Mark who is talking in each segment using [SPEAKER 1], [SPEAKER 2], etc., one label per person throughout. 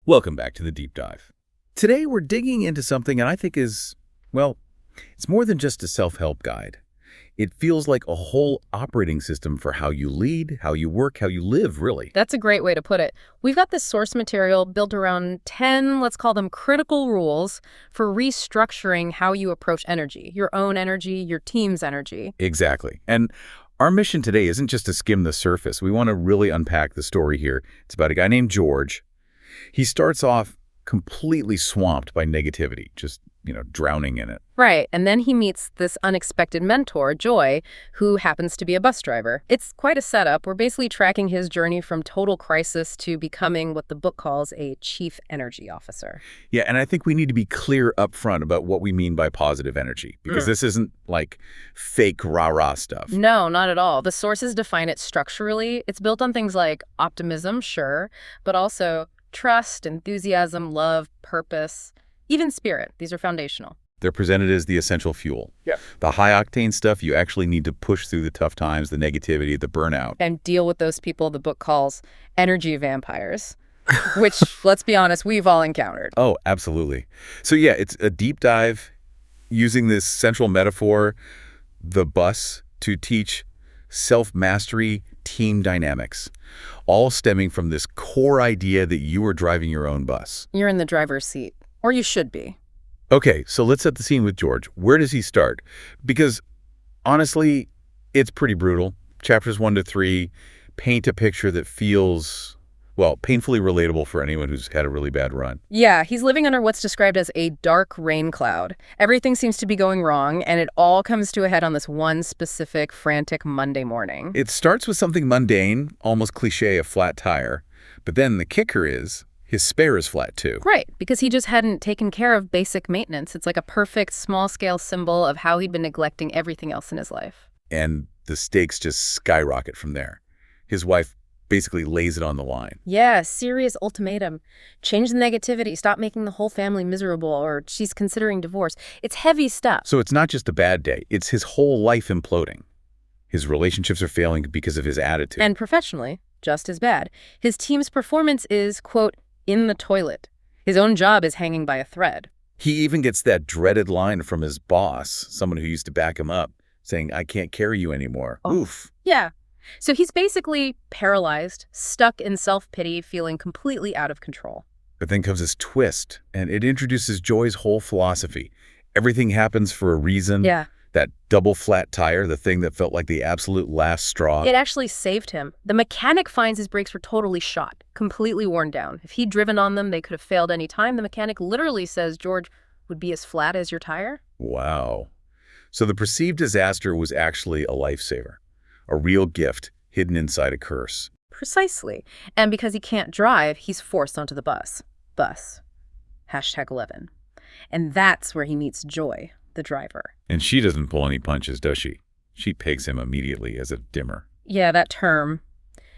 [SPEAKER 1] Welcome back to the Deep Dive. Today we're digging into something and I think is, well, it's more than just a self-help guide. It feels like a whole operating system for how you lead, how you work, how you live, really.
[SPEAKER 2] That's a great way to put it. We've got this source material built around 10, let's call them critical rules for restructuring how you approach energy, your own energy, your team's energy.
[SPEAKER 1] Exactly. And our mission today isn't just to skim the surface. We want to really unpack the story here. It's about a guy named George. He starts off completely swamped by negativity, just, drowning in it.
[SPEAKER 2] Right, and then he meets this unexpected mentor, Joy, who happens to be a bus driver. It's quite a setup. We're basically tracking his journey from total crisis to becoming what the book calls a chief energy officer.
[SPEAKER 1] Yeah, and I think we need to be clear up front about what we mean by positive energy, because this isn't like fake rah-rah stuff.
[SPEAKER 2] No, not at all. The sources define it structurally. It's built on things like optimism, sure, but also trust, enthusiasm, love, purpose, even spirit. These are foundational.
[SPEAKER 1] They're presented as the essential fuel. Yeah. The high-octane stuff you actually need to push through the tough times, the negativity, the burnout.
[SPEAKER 2] And deal with those people the book calls energy vampires, which, let's be honest, we've all encountered.
[SPEAKER 1] Oh, absolutely. So yeah, it's a deep dive using this central metaphor, the bus, to teach self-mastery, team dynamics, all stemming from this core idea that you are driving your own bus.
[SPEAKER 2] You're in the driver's seat, or you should be.
[SPEAKER 1] Okay, so let's set the scene with George. Where does he start? Because honestly, it's pretty brutal. Chapters 1 to 3 paint a picture that feels, well, painfully relatable for anyone who's had a really bad run.
[SPEAKER 2] Yeah, he's living under what's described as a dark rain cloud. Everything seems to be going wrong, and it all comes to a head on this one specific, frantic Monday morning.
[SPEAKER 1] It starts with something mundane, almost cliche, a flat tire. But then the kicker is his spare is flat too.
[SPEAKER 2] Right, because he just hadn't taken care of basic maintenance. It's like a perfect small-scale symbol of how he'd been neglecting everything else in his life.
[SPEAKER 1] And the stakes just skyrocket from there. His wife basically lays it on the line.
[SPEAKER 2] Yeah, serious ultimatum. Change the negativity, stop making the whole family miserable, or she's considering divorce. It's heavy stuff.
[SPEAKER 1] So it's not just a bad day, it's his whole life imploding. His relationships are failing because of his attitude.
[SPEAKER 2] And professionally, just as bad. His team's performance is, quote, in the toilet. His own job is hanging by a thread.
[SPEAKER 1] He even gets that dreaded line from his boss, someone who used to back him up, saying, "I can't carry you anymore." Oh. Oof.
[SPEAKER 2] Yeah. So he's basically paralyzed, stuck in self-pity, feeling completely out of control.
[SPEAKER 1] But then comes this twist, and it introduces Joy's whole philosophy. Everything happens for a reason.
[SPEAKER 2] Yeah.
[SPEAKER 1] That double flat tire, the thing that felt like the absolute last straw.
[SPEAKER 2] It actually saved him. The mechanic finds his brakes were totally shot, completely worn down. If he'd driven on them, they could have failed any time. The mechanic literally says George would be as flat as your tire.
[SPEAKER 1] Wow. So the perceived disaster was actually a lifesaver. A real gift hidden inside a curse.
[SPEAKER 2] Precisely. And because he can't drive, he's forced onto the bus. Bus. #11. And that's where he meets Joy, the driver.
[SPEAKER 1] And she doesn't pull any punches, does she? She pegs him immediately as a dimmer.
[SPEAKER 2] Yeah, that term.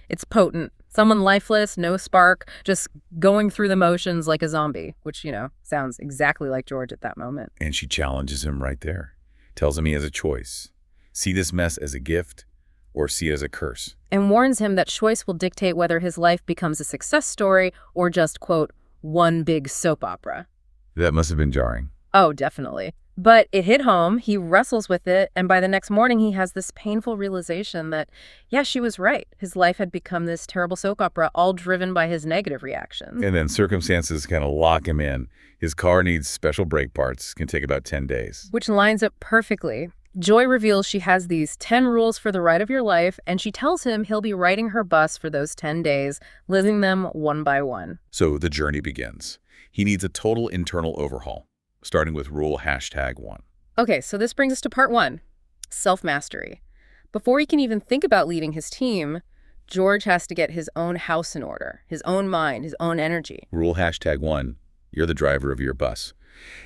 [SPEAKER 2] It's potent. Someone lifeless, no spark, just going through the motions like a zombie, which, sounds exactly like George at that moment.
[SPEAKER 1] And she challenges him right there. Tells him he has a choice. See this mess as a gift or see it as a curse.
[SPEAKER 2] And warns him that choice will dictate whether his life becomes a success story or just, quote, one big soap opera.
[SPEAKER 1] That must have been jarring.
[SPEAKER 2] Oh, definitely. But it hit home, he wrestles with it, and by the next morning he has this painful realization that, yeah, she was right. His life had become this terrible soap opera, all driven by his negative reactions.
[SPEAKER 1] And then circumstances kind of lock him in. His car needs special brake parts, can take about 10 days.
[SPEAKER 2] Which lines up perfectly. Joy reveals she has these 10 rules for the ride of your life, and she tells him he'll be riding her bus for those 10 days, living them one by one.
[SPEAKER 1] So the journey begins. He needs a total internal overhaul, starting with rule #1.
[SPEAKER 2] Okay, so this brings us to part 1, self-mastery. Before he can even think about leading his team, George has to get his own house in order, his own mind, his own energy.
[SPEAKER 1] Rule #1, you're the driver of your bus.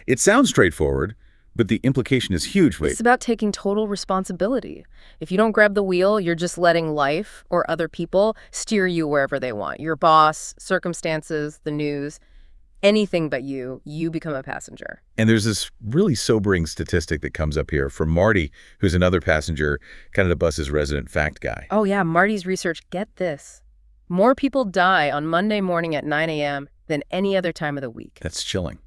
[SPEAKER 1] It sounds straightforward, but the implication is huge.
[SPEAKER 2] It's about taking total responsibility. If you don't grab the wheel, you're just letting life or other people steer you wherever they want. Your boss, circumstances, the news. Anything but you become a passenger.
[SPEAKER 1] And there's this really sobering statistic that comes up here from Marty, who's another passenger, kind of the bus's resident fact guy.
[SPEAKER 2] Oh yeah, Marty's research, get this. More people die on Monday morning at 9 a.m. than any other time of the week.
[SPEAKER 1] That's chilling.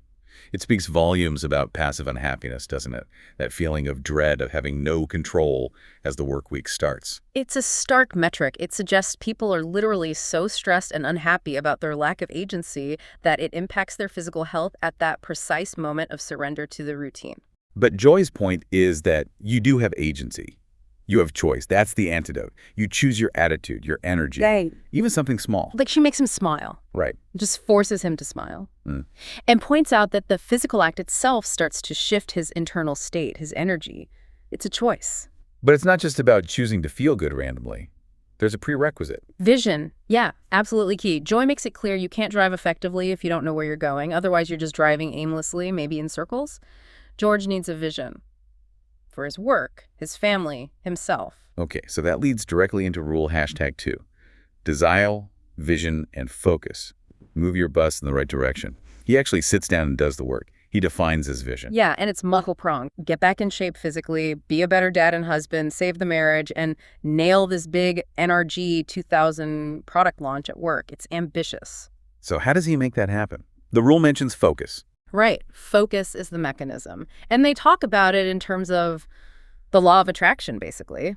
[SPEAKER 1] It speaks volumes about passive unhappiness, doesn't it? That feeling of dread of having no control as the work week starts.
[SPEAKER 2] It's a stark metric. It suggests people are literally so stressed and unhappy about their lack of agency that it impacts their physical health at that precise moment of surrender to the routine.
[SPEAKER 1] But Joy's point is that you do have agency. You have choice. That's the antidote. You choose your attitude, your energy,
[SPEAKER 2] Right.
[SPEAKER 1] even something small.
[SPEAKER 2] Like she makes him smile.
[SPEAKER 1] Right.
[SPEAKER 2] Just forces him to smile. And points out that the physical act itself starts to shift his internal state, his energy. It's a choice.
[SPEAKER 1] But it's not just about choosing to feel good randomly. There's a prerequisite.
[SPEAKER 2] Vision. Yeah, absolutely key. Joy makes it clear you can't drive effectively if you don't know where you're going. Otherwise, you're just driving aimlessly, maybe in circles. George needs a vision. For his work, his family, himself.
[SPEAKER 1] Okay, so that leads directly into rule #2. Desire, vision, and focus. Move your bus in the right direction. He actually sits down and does the work. He defines his vision.
[SPEAKER 2] Yeah, and it's multiple-pronged. Get back in shape physically, be a better dad and husband, save the marriage, and nail this big NRG 2000 product launch at work. It's ambitious.
[SPEAKER 1] So how does he make that happen? The rule mentions focus.
[SPEAKER 2] Right. Focus is the mechanism. And they talk about it in terms of the law of attraction, basically.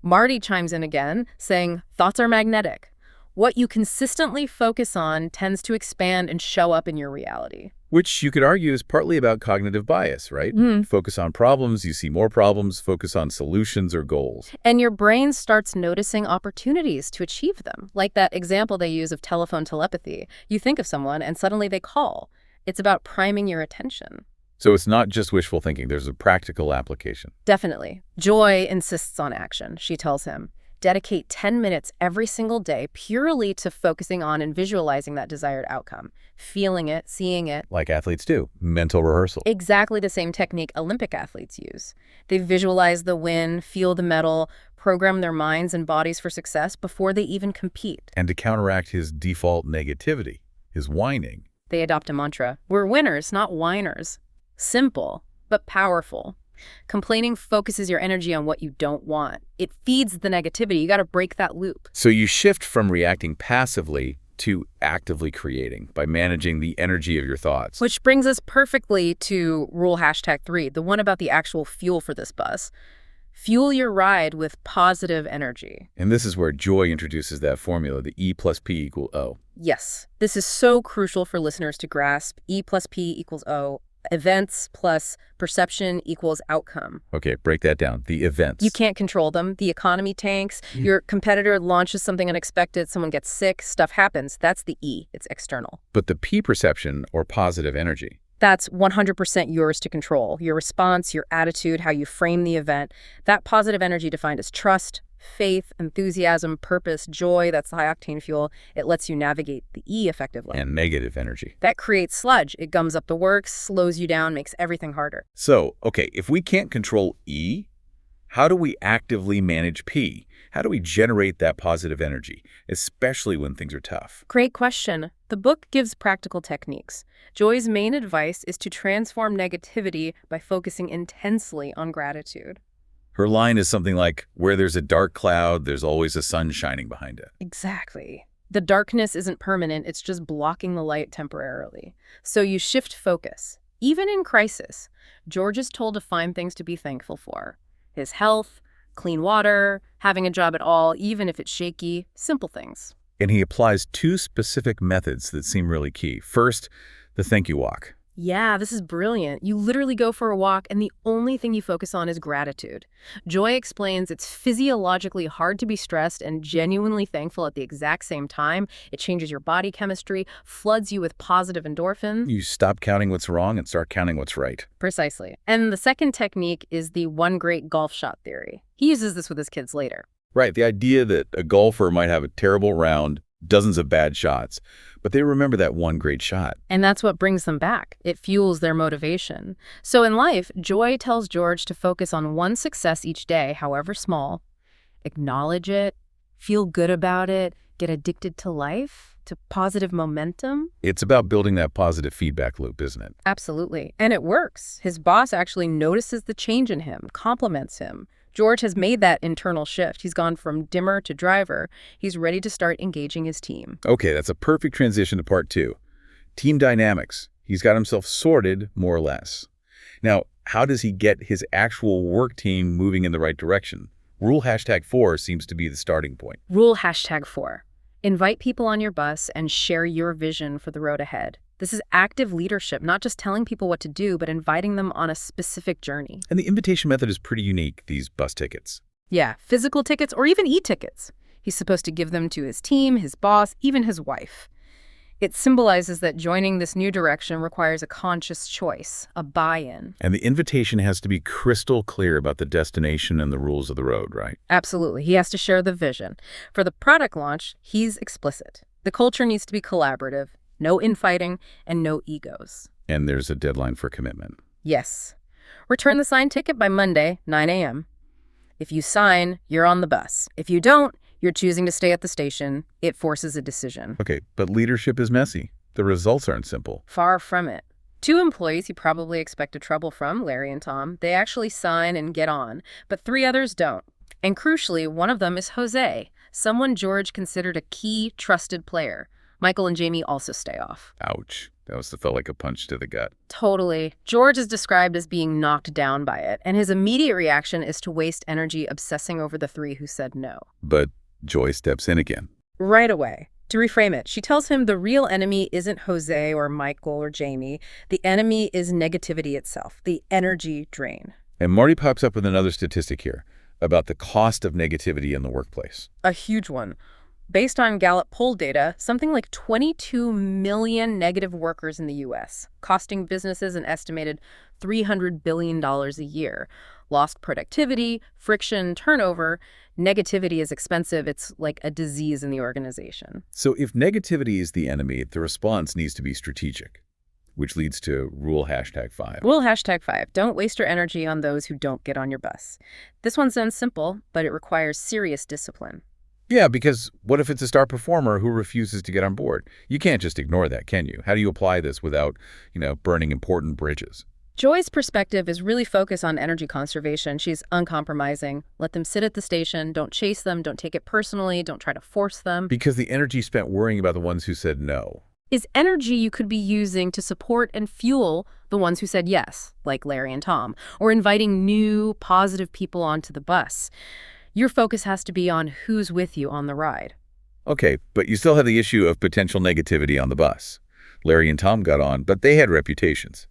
[SPEAKER 2] Marty chimes in again, saying, thoughts are magnetic. What you consistently focus on tends to expand and show up in your reality.
[SPEAKER 1] Which you could argue is partly about cognitive bias, right? Focus on problems, you see more problems. Focus on solutions or goals.
[SPEAKER 2] And your brain starts noticing opportunities to achieve them. Like that example they use of telephone telepathy. You think of someone and suddenly they call. It's about priming your attention.
[SPEAKER 1] So it's not just wishful thinking. There's a practical application.
[SPEAKER 2] Definitely. Joy insists on action, she tells him. Dedicate 10 minutes every single day purely to focusing on and visualizing that desired outcome. Feeling it, seeing it.
[SPEAKER 1] Like athletes do. Mental rehearsal.
[SPEAKER 2] Exactly the same technique Olympic athletes use. They visualize the win, feel the medal, program their minds and bodies for success before they even compete.
[SPEAKER 1] And to counteract his default negativity, his whining,
[SPEAKER 2] They adopt a mantra. We're winners, not whiners. Simple, but powerful. Complaining focuses your energy on what you don't want. It feeds the negativity. You got to break that loop.
[SPEAKER 1] So you shift from reacting passively to actively creating by managing the energy of your thoughts.
[SPEAKER 2] Which brings us perfectly to rule #3, the one about the actual fuel for this bus. Fuel your ride with positive energy.
[SPEAKER 1] And this is where Joy introduces that formula, the E plus P equal O.
[SPEAKER 2] Yes, this is so crucial for listeners to grasp. E plus P equals O. Events plus perception equals outcome.
[SPEAKER 1] Okay, break that down. The events.
[SPEAKER 2] You can't control them. The economy tanks. Your competitor launches something unexpected. Someone gets sick. Stuff happens. That's the E. It's external.
[SPEAKER 1] But the P perception, or positive energy.
[SPEAKER 2] That's 100% yours to control. Your response, your attitude, how you frame the event. That positive energy defined as trust, faith, enthusiasm, purpose, joy. That's the high-octane fuel. It lets you navigate the E effectively.
[SPEAKER 1] And negative energy.
[SPEAKER 2] That creates sludge. It gums up the works, slows you down, makes everything harder.
[SPEAKER 1] So, okay, if we can't control E, how do we actively manage P? How do we generate that positive energy, especially when things are tough?
[SPEAKER 2] Great question. The book gives practical techniques. Joy's main advice is to transform negativity by focusing intensely on gratitude.
[SPEAKER 1] Her line is something like, where there's a dark cloud, there's always a sun shining behind it.
[SPEAKER 2] Exactly. The darkness isn't permanent, it's just blocking the light temporarily. So you shift focus. Even in crisis, George is told to find things to be thankful for. His health, clean water, having a job at all, even if it's shaky, simple things.
[SPEAKER 1] And he applies 2 specific methods that seem really key. First, the thank you walk.
[SPEAKER 2] Yeah, this is brilliant. You literally go for a walk and the only thing you focus on is gratitude. Joy explains it's physiologically hard to be stressed and genuinely thankful at the exact same time. It changes your body chemistry, floods you with positive endorphins.
[SPEAKER 1] You stop counting what's wrong and start counting what's right.
[SPEAKER 2] Precisely. And the second technique is the one great golf shot theory. He uses this with his kids later.
[SPEAKER 1] Right, the idea that a golfer might have a terrible round, dozens of bad shots, but they remember that one great shot.
[SPEAKER 2] And that's what brings them back. It fuels their motivation. So in life, Joy tells George to focus on one success each day, however small. Acknowledge it, feel good about it, get addicted to life, to positive momentum.
[SPEAKER 1] It's about building that positive feedback loop, isn't it?
[SPEAKER 2] Absolutely. And it works. His boss actually notices the change in him, compliments him. George has made that internal shift. He's gone from dimmer to driver. He's ready to start engaging his team.
[SPEAKER 1] Okay, that's a perfect transition to part 2. Team dynamics. He's got himself sorted, more or less. Now, how does he get his actual work team moving in the right direction? Rule #4 seems to be the starting point.
[SPEAKER 2] Rule #4. Invite people on your bus and share your vision for the road ahead. This is active leadership, not just telling people what to do, but inviting them on a specific journey.
[SPEAKER 1] And the invitation method is pretty unique, these bus tickets.
[SPEAKER 2] Yeah, physical tickets or even e-tickets. He's supposed to give them to his team, his boss, even his wife. It symbolizes that joining this new direction requires a conscious choice, a buy-in.
[SPEAKER 1] And the invitation has to be crystal clear about the destination and the rules of the road, right?
[SPEAKER 2] Absolutely. He has to share the vision. For the product launch, he's explicit. The culture needs to be collaborative, no infighting, and no egos.
[SPEAKER 1] And there's a deadline for commitment.
[SPEAKER 2] Yes. Return the signed ticket by Monday, 9 a.m. If you sign, you're on the bus. If you don't, you're choosing to stay at the station. It forces a decision.
[SPEAKER 1] Okay, but leadership is messy. The results aren't simple.
[SPEAKER 2] Far from it. 2 employees you probably expected trouble from, Larry and Tom, they actually sign and get on, but 3 others don't. And crucially, one of them is Jose, someone George considered a key, trusted player. Michael and Jamie also stay off.
[SPEAKER 1] Ouch. That must have felt like a punch to the gut.
[SPEAKER 2] Totally. George is described as being knocked down by it, and his immediate reaction is to waste energy obsessing over the 3 who said no.
[SPEAKER 1] But Joy steps in again.
[SPEAKER 2] Right away. To reframe it, she tells him the real enemy isn't Jose or Michael or Jamie. The enemy is negativity itself, the energy drain.
[SPEAKER 1] And Marty pops up with another statistic here about the cost of negativity in the workplace.
[SPEAKER 2] A huge one. Based on Gallup poll data, something like 22 million negative workers in the U.S., costing businesses an estimated $300 billion a year. Lost productivity, friction, turnover. Negativity is expensive. It's like a disease in the organization.
[SPEAKER 1] So if negativity is the enemy, the response needs to be strategic, which leads to rule #5.
[SPEAKER 2] Rule #5. Don't waste your energy on those who don't get on your bus. This one sounds simple, but it requires serious discipline.
[SPEAKER 1] Yeah, because what if it's a star performer who refuses to get on board? You can't just ignore that, can you? How do you apply this without, burning important bridges?
[SPEAKER 2] Joy's perspective is really focused on energy conservation. She's uncompromising. Let them sit at the station. Don't chase them. Don't take it personally. Don't try to force them.
[SPEAKER 1] Because the energy spent worrying about the ones who said no
[SPEAKER 2] is energy you could be using to support and fuel the ones who said yes, like Larry and Tom, or inviting new, positive people onto the bus. Your focus has to be on who's with you on the ride.
[SPEAKER 1] Okay, but you still have the issue of potential negativity on the bus. Larry and Tom got on, but they had reputations.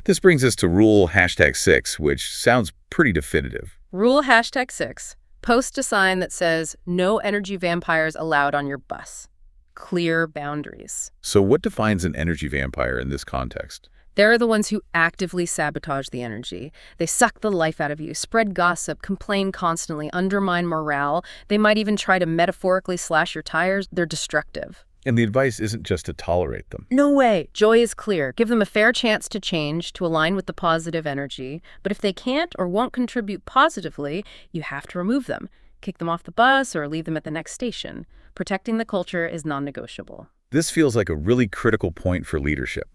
[SPEAKER 1] This brings us to rule #6, which sounds pretty definitive.
[SPEAKER 2] Rule #6. Post a sign that says, no energy vampires allowed on your bus. Clear boundaries.
[SPEAKER 1] So what defines an energy vampire in this context?
[SPEAKER 2] They're the ones who actively sabotage the energy. They suck the life out of you, spread gossip, complain constantly, undermine morale. They might even try to metaphorically slash your tires. They're destructive.
[SPEAKER 1] And the advice isn't just to tolerate them.
[SPEAKER 2] No way. Joy is clear. Give them a fair chance to change, to align with the positive energy. But if they can't or won't contribute positively, you have to remove them. Kick them off the bus or leave them at the next station. Protecting the culture is non-negotiable.
[SPEAKER 1] This feels like a really critical point for leadership.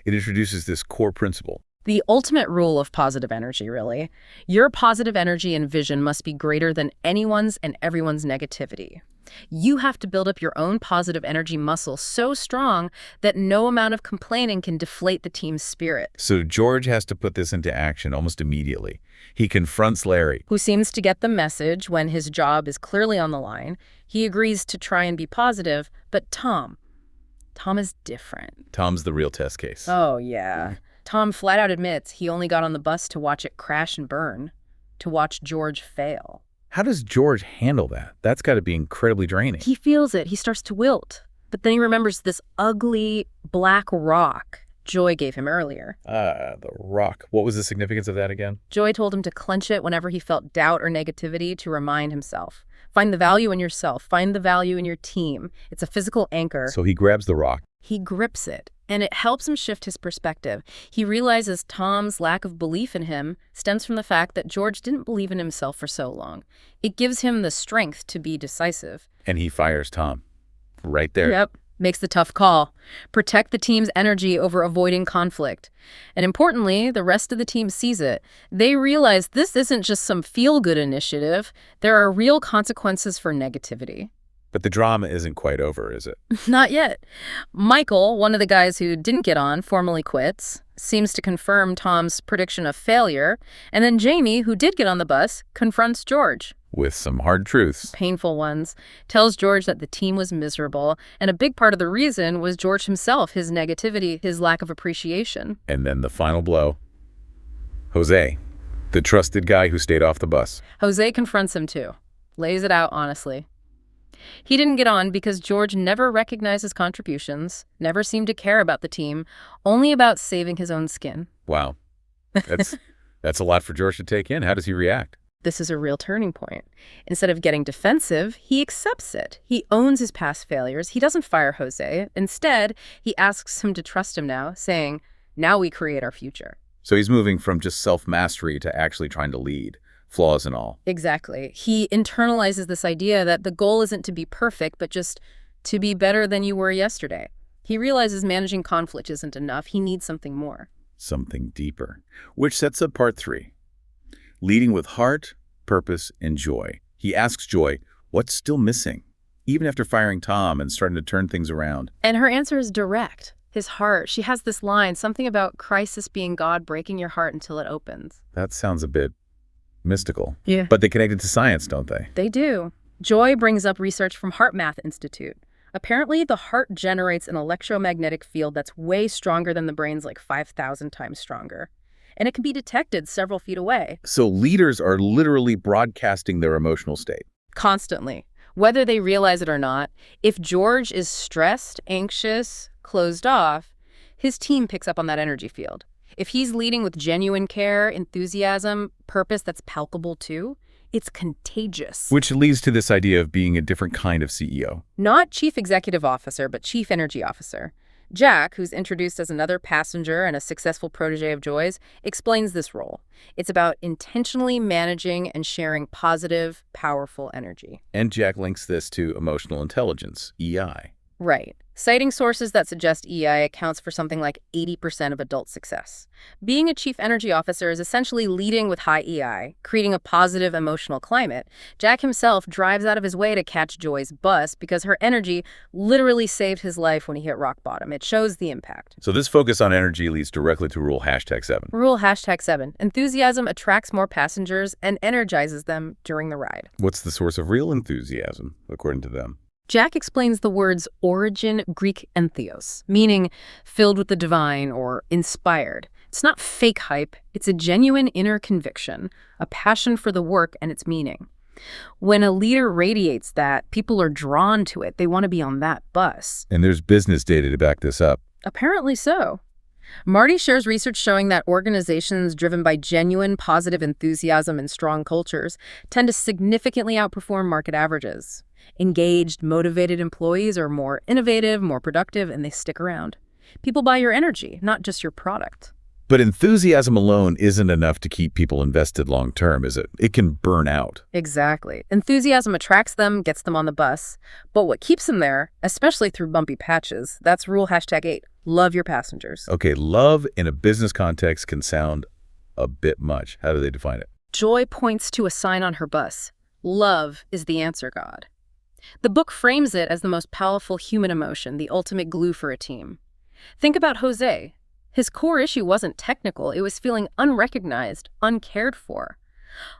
[SPEAKER 1] It introduces this core principle.
[SPEAKER 2] The ultimate rule of positive energy, really. Your positive energy and vision must be greater than anyone's and everyone's negativity. You have to build up your own positive energy muscle so strong that no amount of complaining can deflate the team's spirit.
[SPEAKER 1] So George has to put this into action almost immediately. He confronts Larry,
[SPEAKER 2] who seems to get the message when his job is clearly on the line. He agrees to try and be positive, but Tom is different.
[SPEAKER 1] Tom's the real test case.
[SPEAKER 2] Oh, yeah. Tom flat out admits he only got on the bus to watch it crash and burn, to watch George fail.
[SPEAKER 1] How does George handle that? That's got to be incredibly draining.
[SPEAKER 2] He feels it. He starts to wilt. But then he remembers this ugly black rock Joy gave him earlier.
[SPEAKER 1] The rock. What was the significance of that again?
[SPEAKER 2] Joy told him to clench it whenever he felt doubt or negativity to remind himself. Find the value in yourself. Find the value in your team. It's a physical anchor.
[SPEAKER 1] So he grabs the rock.
[SPEAKER 2] He grips it, and it helps him shift his perspective. He realizes Tom's lack of belief in him stems from the fact that George didn't believe in himself for so long. It gives him the strength to be decisive.
[SPEAKER 1] And he fires Tom. Right there.
[SPEAKER 2] Yep. Makes the tough call. Protect the team's energy over avoiding conflict. And importantly, the rest of the team sees it. They realize this isn't just some feel-good initiative. There are real consequences for negativity.
[SPEAKER 1] But the drama isn't quite over, is it?
[SPEAKER 2] Not yet. Michael, one of the guys who didn't get on, formally quits, seems to confirm Tom's prediction of failure, and then Jamie, who did get on the bus, confronts George.
[SPEAKER 1] With some hard truths.
[SPEAKER 2] Painful ones, tells George that the team was miserable, and a big part of the reason was George himself, his negativity, his lack of appreciation.
[SPEAKER 1] And then the final blow. Jose, the trusted guy who stayed off the bus.
[SPEAKER 2] Jose confronts him too, lays it out honestly. He didn't get on because George never recognized his contributions, never seemed to care about the team, only about saving his own skin.
[SPEAKER 1] Wow. That's a lot for George to take in. How does he react?
[SPEAKER 2] This is a real turning point. Instead of getting defensive, he accepts it. He owns his past failures. He doesn't fire Jose. Instead, he asks him to trust him now, saying, now we create our future.
[SPEAKER 1] So he's moving from just self-mastery to actually trying to lead, flaws and all.
[SPEAKER 2] Exactly. He internalizes this idea that the goal isn't to be perfect, but just to be better than you were yesterday. He realizes managing conflict isn't enough. He needs something more.
[SPEAKER 1] Something deeper, which sets up part 3. Leading with heart, purpose, and joy. He asks Joy, what's still missing? Even after firing Tom and starting to turn things around.
[SPEAKER 2] And her answer is direct. His heart. She has this line, something about crisis being God breaking your heart until it opens.
[SPEAKER 1] That sounds a bit mystical.
[SPEAKER 2] Yeah.
[SPEAKER 1] But they connect it to science, don't they?
[SPEAKER 2] They do. Joy brings up research from Heart Math Institute. Apparently, the heart generates an electromagnetic field that's way stronger than the brain's, like 5,000 times stronger. And it can be detected several feet away.
[SPEAKER 1] So leaders are literally broadcasting their emotional state.
[SPEAKER 2] Constantly. Whether they realize it or not, if George is stressed, anxious, closed off, his team picks up on that energy field. If he's leading with genuine care, enthusiasm, purpose that's palpable too, it's contagious.
[SPEAKER 1] Which leads to this idea of being a different kind of CEO.
[SPEAKER 2] Not chief executive officer, but chief energy officer. Jack, who's introduced as another passenger and a successful protege of Joy's, explains this role. It's about intentionally managing and sharing positive, powerful energy.
[SPEAKER 1] And Jack links this to emotional intelligence, EI.
[SPEAKER 2] Right. Citing sources that suggest EI accounts for something like 80% of adult success. Being a chief energy officer is essentially leading with high EI, creating a positive emotional climate. Jack himself drives out of his way to catch Joy's bus because her energy literally saved his life when he hit rock bottom. It shows the impact.
[SPEAKER 1] So this focus on energy leads directly to rule #7.
[SPEAKER 2] Rule #7. Enthusiasm attracts more passengers and energizes them during the ride.
[SPEAKER 1] What's the source of real enthusiasm, according to them?
[SPEAKER 2] Jack explains the word's origin, Greek entheos, meaning filled with the divine or inspired. It's not fake hype, it's a genuine inner conviction, a passion for the work and its meaning. When a leader radiates that, people are drawn to it. They want to be on that bus.
[SPEAKER 1] And there's business data to back this up.
[SPEAKER 2] Apparently so. Marty shares research showing that organizations driven by genuine positive enthusiasm and strong cultures tend to significantly outperform market averages. Engaged, motivated employees are more innovative, more productive, and they stick around. People buy your energy, not just your product.
[SPEAKER 1] But enthusiasm alone isn't enough to keep people invested long term, is it? It can burn out.
[SPEAKER 2] Exactly. Enthusiasm attracts them, gets them on the bus. But what keeps them there, especially through bumpy patches, that's rule #8. Love your passengers.
[SPEAKER 1] Okay, love in a business context can sound a bit much. How do they define it?
[SPEAKER 2] Joy points to a sign on her bus. Love is the answer, God. The book frames it as the most powerful human emotion, the ultimate glue for a team. Think about Jose. His core issue wasn't technical, it was feeling unrecognized, uncared for.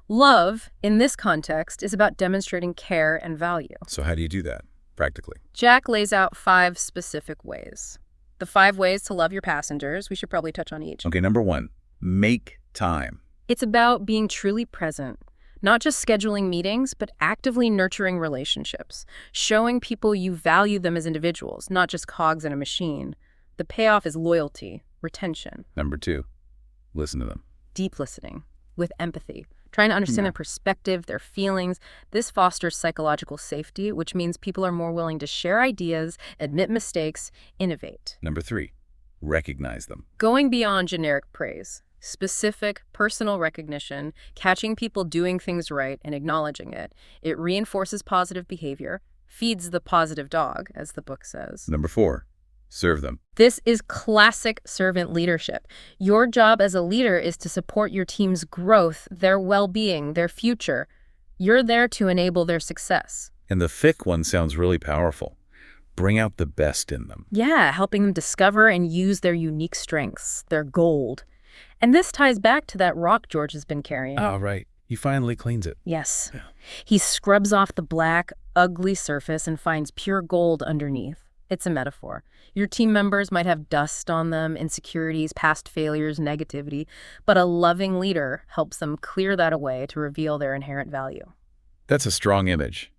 [SPEAKER 2] Love, in this context, is about demonstrating care and value.
[SPEAKER 1] So how do you do that, practically?
[SPEAKER 2] Jack lays out 5 specific ways. The 5 ways to love your passengers, we should probably touch on each.
[SPEAKER 1] Okay, number 1, make time.
[SPEAKER 2] It's about being truly present. Not just scheduling meetings, but actively nurturing relationships, showing people you value them as individuals, not just cogs in a machine. The payoff is loyalty, retention.
[SPEAKER 1] Number 2, listen to them.
[SPEAKER 2] Deep listening, with empathy, trying to understand their perspective, their feelings. This fosters psychological safety, which means people are more willing to share ideas, admit mistakes, innovate.
[SPEAKER 1] Number 3, recognize them.
[SPEAKER 2] Going beyond generic praise. Specific, personal recognition, catching people doing things right and acknowledging it. It reinforces positive behavior, feeds the positive dog, as the book says.
[SPEAKER 1] Number 4, serve them.
[SPEAKER 2] This is classic servant leadership. Your job as a leader is to support your team's growth, their well-being, their future. You're there to enable their success.
[SPEAKER 1] And the thick one sounds really powerful. Bring out the best in them.
[SPEAKER 2] Yeah, helping them discover and use their unique strengths, their gold. And this ties back to that rock George has been carrying.
[SPEAKER 1] Oh, right. He finally cleans it.
[SPEAKER 2] Yes.
[SPEAKER 1] Yeah.
[SPEAKER 2] He scrubs off the black, ugly surface and finds pure gold underneath. It's a metaphor. Your team members might have dust on them, insecurities, past failures, negativity, but a loving leader helps them clear that away to reveal their inherent value.
[SPEAKER 1] That's a strong image.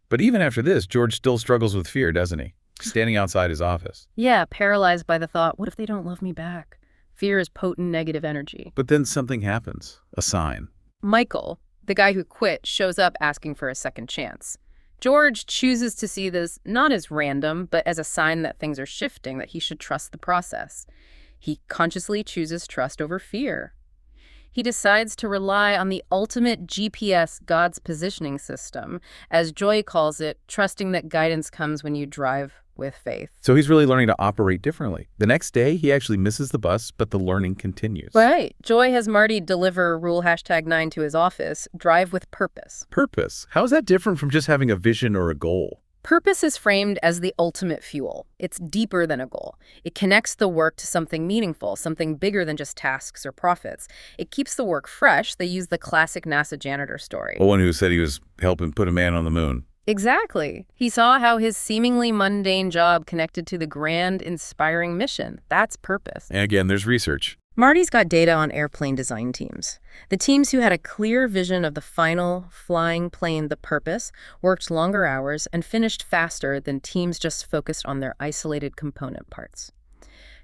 [SPEAKER 1] But even after this, George still struggles with fear, doesn't he? Standing outside his office.
[SPEAKER 2] Yeah, paralyzed by the thought, what if they don't love me back? Fear is potent negative energy.
[SPEAKER 1] But then something happens. A sign.
[SPEAKER 2] Michael, the guy who quit, shows up asking for a second chance. George chooses to see this not as random, but as a sign that things are shifting, that he should trust the process. He consciously chooses trust over fear. He decides to rely on the ultimate GPS, God's positioning system, as Joy calls it, trusting that guidance comes when you drive with faith.
[SPEAKER 1] So he's really learning to operate differently. The next day, he actually misses the bus, but the learning continues.
[SPEAKER 2] Right. Joy has Marty deliver rule #9 to his office, drive with purpose.
[SPEAKER 1] Purpose. How is that different from just having a vision or a goal?
[SPEAKER 2] Purpose is framed as the ultimate fuel. It's deeper than a goal. It connects the work to something meaningful, something bigger than just tasks or profits. It keeps the work fresh. They use the classic NASA janitor story.
[SPEAKER 1] The one who said he was helping put a man on the moon.
[SPEAKER 2] Exactly. He saw how his seemingly mundane job connected to the grand, inspiring mission. That's purpose.
[SPEAKER 1] And again, there's research.
[SPEAKER 2] Marty's got data on airplane design teams. The teams who had a clear vision of the final flying plane, the purpose, worked longer hours and finished faster than teams just focused on their isolated component parts.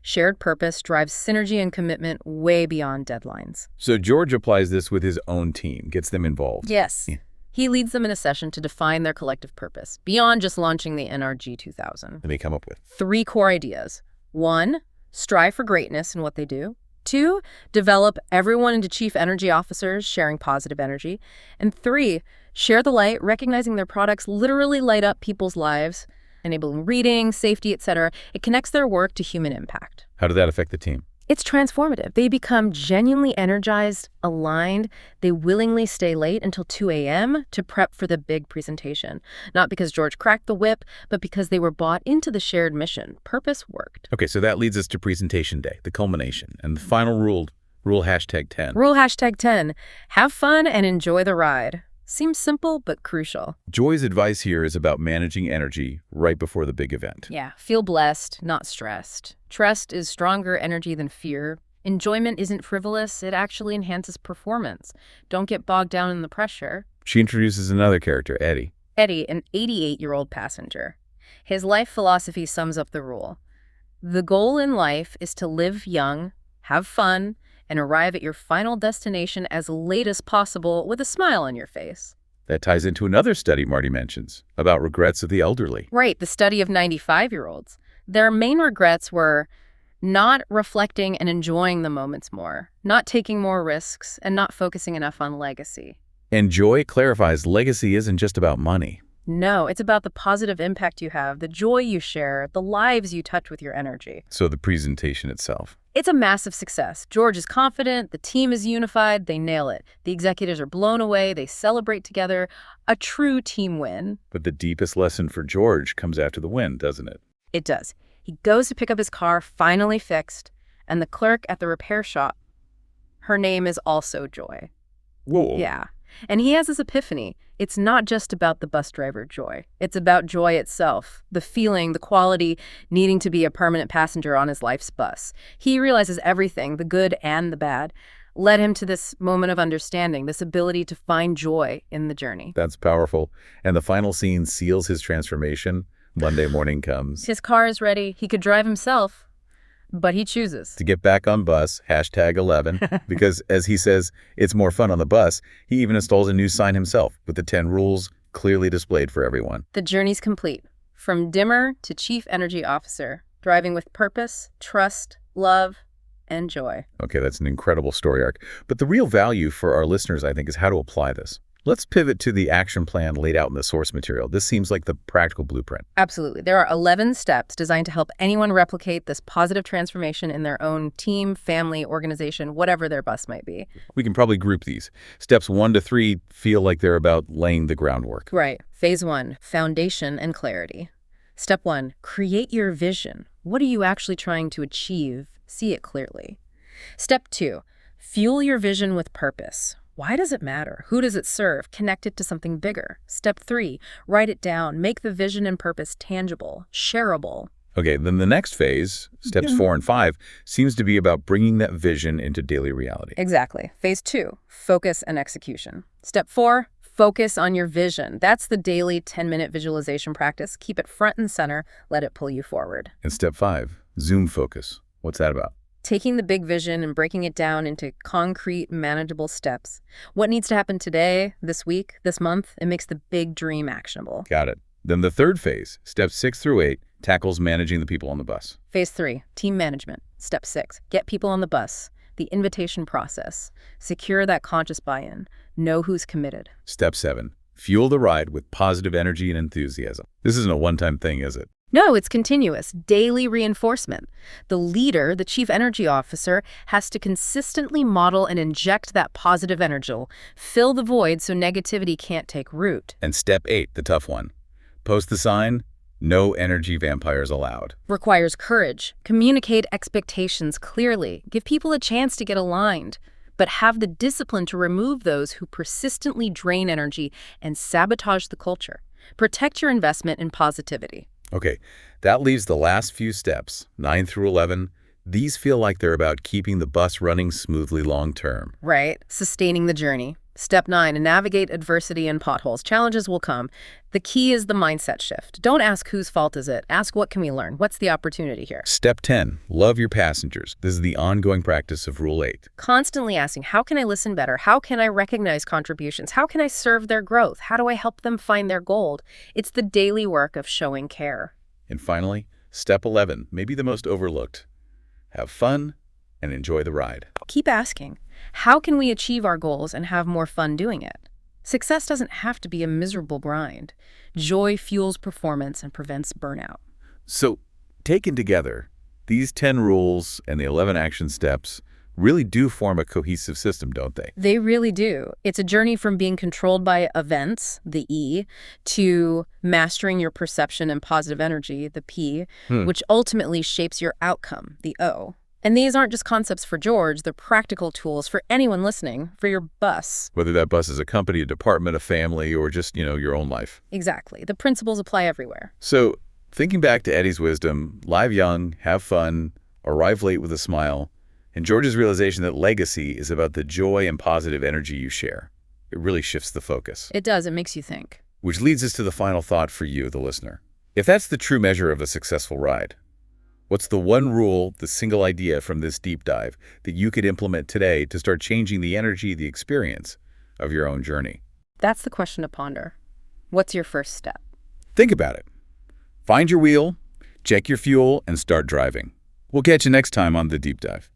[SPEAKER 2] Shared purpose drives synergy and commitment way beyond deadlines.
[SPEAKER 1] So George applies this with his own team, gets them involved.
[SPEAKER 2] Yes.
[SPEAKER 1] Yeah.
[SPEAKER 2] He leads them in a session to define their collective purpose, beyond just launching the NRG 2000.
[SPEAKER 1] And they come up with
[SPEAKER 2] 3 core ideas. 1, strive for greatness in what they do. 2, develop everyone into chief energy officers, sharing positive energy. And 3, share the light, recognizing their products literally light up people's lives, enabling reading, safety, etc. It connects their work to human impact.
[SPEAKER 1] How did that affect the team?
[SPEAKER 2] It's transformative. They become genuinely energized, aligned. They willingly stay late until 2 a.m. to prep for the big presentation. Not because George cracked the whip, but because they were bought into the shared mission. Purpose worked.
[SPEAKER 1] Okay, so that leads us to presentation day, the culmination, and the final rule #10.
[SPEAKER 2] Rule #10. Have fun and enjoy the ride. Seems simple, but crucial.
[SPEAKER 1] Joy's advice here is about managing energy right before the big event.
[SPEAKER 2] Yeah, feel blessed, not stressed. Trust is stronger energy than fear. Enjoyment isn't frivolous, it actually enhances performance. Don't get bogged down in the pressure.
[SPEAKER 1] She introduces another character, Eddie.
[SPEAKER 2] Eddie, an 88-year-old passenger. His life philosophy sums up the rule. The goal in life is to live young, have fun, and arrive at your final destination as late as possible with a smile on your face.
[SPEAKER 1] That ties into another study Marty mentions about regrets of the elderly.
[SPEAKER 2] Right, the study of 95-year-olds. Their main regrets were not reflecting and enjoying the moments more, not taking more risks, and not focusing enough on legacy.
[SPEAKER 1] And Joy clarifies legacy isn't just about money.
[SPEAKER 2] No, it's about the positive impact you have, the joy you share, the lives you touch with your energy.
[SPEAKER 1] So the presentation itself.
[SPEAKER 2] It's a massive success. George is confident, the team is unified, they nail it. The executives are blown away, they celebrate together. A true team win.
[SPEAKER 1] But the deepest lesson for George comes after the win, doesn't it?
[SPEAKER 2] It does. He goes to pick up his car, finally fixed, and the clerk at the repair shop, her name is also Joy.
[SPEAKER 1] Whoa.
[SPEAKER 2] Yeah. And he has this epiphany. It's not just about the bus driver, Joy. It's about Joy itself, the feeling, the quality, needing to be a permanent passenger on his life's bus. He realizes everything, the good and the bad, led him to this moment of understanding, this ability to find joy in the journey.
[SPEAKER 1] That's powerful. And the final scene seals his transformation. Monday morning comes.
[SPEAKER 2] His car is ready. He could drive himself, but he chooses
[SPEAKER 1] To get back on bus, #11, because as he says, it's more fun on the bus, he even installs a new sign himself with the 10 rules clearly displayed for everyone.
[SPEAKER 2] The journey's complete. From dimmer to chief energy officer, driving with purpose, trust, love, and joy.
[SPEAKER 1] Okay, that's an incredible story arc. But the real value for our listeners, I think, is how to apply this. Let's pivot to the action plan laid out in the source material. This seems like the practical blueprint.
[SPEAKER 2] Absolutely. There are 11 steps designed to help anyone replicate this positive transformation in their own team, family, organization, whatever their bus might be.
[SPEAKER 1] We can probably group these. Steps 1 to 3 feel like they're about laying the groundwork.
[SPEAKER 2] Right. Phase 1, foundation and clarity. Step 1, create your vision. What are you actually trying to achieve? See it clearly. Step 2, fuel your vision with purpose. Why does it matter? Who does it serve? Connect it to something bigger. Step 3, write it down. Make the vision and purpose tangible, shareable.
[SPEAKER 1] Okay, then the next phase, steps 4 and 5, seems to be about bringing that vision into daily reality.
[SPEAKER 2] Exactly. Phase 2, focus and execution. Step 4, focus on your vision. That's the daily 10-minute visualization practice. Keep it front and center. Let it pull you forward.
[SPEAKER 1] And step 5, zoom focus. What's that about?
[SPEAKER 2] Taking the big vision and breaking it down into concrete, manageable steps. What needs to happen today, this week, this month? It makes the big dream actionable.
[SPEAKER 1] Got it. Then the third phase, steps 6 through 8, tackles managing the people on the bus.
[SPEAKER 2] Phase 3, team management. Step 6, get people on the bus. The invitation process. Secure that conscious buy-in. Know who's committed.
[SPEAKER 1] Step 7, fuel the ride with positive energy and enthusiasm. This isn't a one-time thing, is it?
[SPEAKER 2] No, it's continuous, daily reinforcement. The leader, the chief energy officer, has to consistently model and inject that positive energy, fill the void so negativity can't take root.
[SPEAKER 1] And step 8, the tough one. Post the sign, no energy vampires allowed.
[SPEAKER 2] Requires courage. Communicate expectations clearly. Give people a chance to get aligned. But have the discipline to remove those who persistently drain energy and sabotage the culture. Protect your investment in positivity.
[SPEAKER 1] Okay, that leaves the last few steps, 9 through 11. These feel like they're about keeping the bus running smoothly long term.
[SPEAKER 2] Right. Sustaining the journey. Step 9, navigate adversity and potholes. Challenges will come. The key is the mindset shift. Don't ask whose fault is it. Ask what can we learn? What's the opportunity here?
[SPEAKER 1] Step 10, love your passengers. This is the ongoing practice of Rule 8.
[SPEAKER 2] Constantly asking, how can I listen better? How can I recognize contributions? How can I serve their growth? How do I help them find their gold? It's the daily work of showing care.
[SPEAKER 1] And finally, step 11, maybe the most overlooked. Have fun and enjoy the ride.
[SPEAKER 2] Keep asking, how can we achieve our goals and have more fun doing it? Success doesn't have to be a miserable grind. Joy fuels performance and prevents burnout.
[SPEAKER 1] So, taken together, these 10 rules and the 11 action steps really do form a cohesive system, don't they?
[SPEAKER 2] They really do. It's a journey from being controlled by events, the E, to mastering your perception and positive energy, the P, which ultimately shapes your outcome, the O. And these aren't just concepts for George, they're practical tools for anyone listening, for your bus.
[SPEAKER 1] Whether that bus is a company, a department, a family, or just, your own life.
[SPEAKER 2] Exactly. The principles apply everywhere.
[SPEAKER 1] So, thinking back to Eddie's wisdom, live young, have fun, arrive late with a smile, and George's realization that legacy is about the joy and positive energy you share. It really shifts the focus.
[SPEAKER 2] It does. It makes you think.
[SPEAKER 1] Which leads us to the final thought for you, the listener. If that's the true measure of a successful ride, what's the one rule, the single idea from this deep dive that you could implement today to start changing the energy, the experience of your own journey?
[SPEAKER 2] That's the question to ponder. What's your first step?
[SPEAKER 1] Think about it. Find your wheel, check your fuel, and start driving. We'll catch you next time on The Deep Dive.